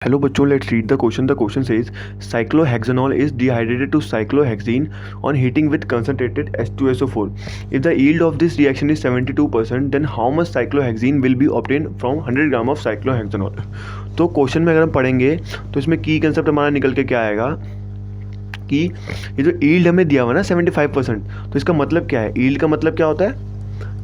Hello बच्चों, let's read the question. The question says cyclohexanol is dehydrated to cyclohexene on heating with concentrated H2SO4. If the yield of this reaction is 72%, then how much cyclohexene will be obtained from 100 gram of cyclohexanol? तो question में अगर हम पढ़ेंगे तो इसमें की concept हमारा निकल के क्या आएगा कि ये जो यील्ड हमें दिया हुआ ना 75%, तो इसका मतलब क्या है? यील्ड का मतलब क्या होता है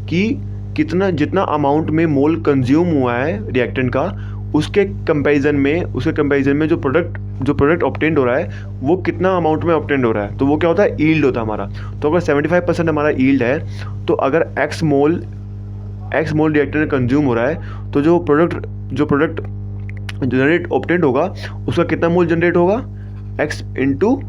कि कितना जितना अमाउंट में मोल कंज्यूम हुआ है रिएक्टेंट का उसके कंपैरिजन में जो प्रोडक्ट ऑब्टेंड हो रहा है वो कितना अमाउंट में ऑब्टेंड हो रहा है, तो वो क्या होता है? यील्ड होता है हमारा। तो अगर 75% हमारा यील्ड है तो अगर एक्स मोल रिएक्टेंट कंज्यूम हो रहा है तो जो प्रोडक्ट जनरेट ऑब्टेंड होगा उसका कितना मोल जनरेट होगा? X into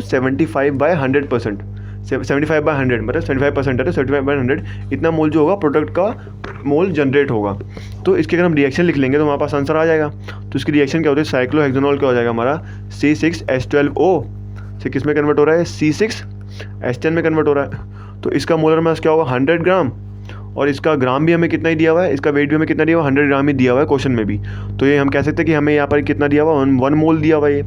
75/100%। 75/100 मतलब 75% है तो 75/100 इतना मोल जो होगा प्रोडक्ट का मोल जनरेट होगा। तो इसके अगर हम रिएक्शन लिख लेंगे तो हमारे पास आंसर आ जाएगा। तो इसकी रिएक्शन क्या होती है? साइक्लोहेक्सेनॉल क्या हो जाएगा हमारा? C6H12O से किस में कन्वर्ट हो रहा है? C6H10 में कन्वर्ट हो रहा है। तो इसका मोलर मास क्या होगा? 100 ग्राम, और इसका ग्राम भी हमें कितना ही दिया हुआ है, इसका वेट भी हमें कितना दिया हुआ है? 100 ग्राम ही दिया हुआ है क्वेश्चन में भी। तो ये हम कह सकते हैं कि हमें यहाँ पर कितना दिया हुआ? 1 मोल दिया हुआ है।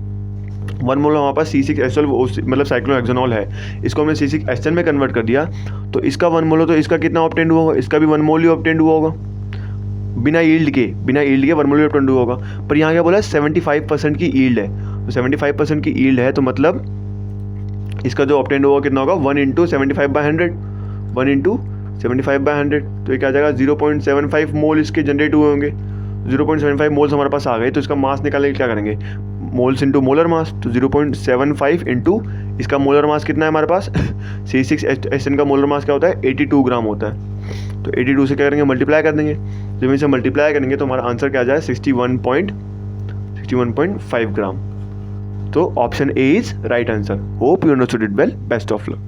1 मोल हमारे पास C6H12 मतलब साइक्लोहेक्सेनॉल है, इसको हमने C6H10 में कन्वर्ट कर दिया। तो इसका 1 मोल हो तो इसका कितना ऑब्टेंड हुआ होगा? इसका भी 1 मोल ही ऑब्टेंड हुआ होगा बिना यील्ड के 1 मोल ही ऑब्टेंड हुआ होगा। पर यहाँ क्या बोला है? 75% की यील्ड है। तो 75% की यील्ड है तो मतलब इसका जो ऑब्टेंड होगा कितना होगा? 1 × 75/100। 1 × 75/100 तो ये क्या आ जाएगा? 0.75 मोल इसके जनरेट हुए होंगे। 0.75 मोल्स हमारे पास आ गए। तो इसका मास निकालने के क्या करेंगे? Moles into molar mass. तो 0.75 इंटू इसका मोलर मास कितना है हमारे पास? C6H10 का मोलर मास क्या होता है? 82 ग्राम होता है। तो 82 से क्या करेंगे? मल्टीप्लाई कर देंगे। जब इसे मल्टीप्लाई करेंगे तो हमारा आंसर क्या आ जाए? 61.5 ग्राम। तो option A is right answer. Hope you understood it well. Best of luck.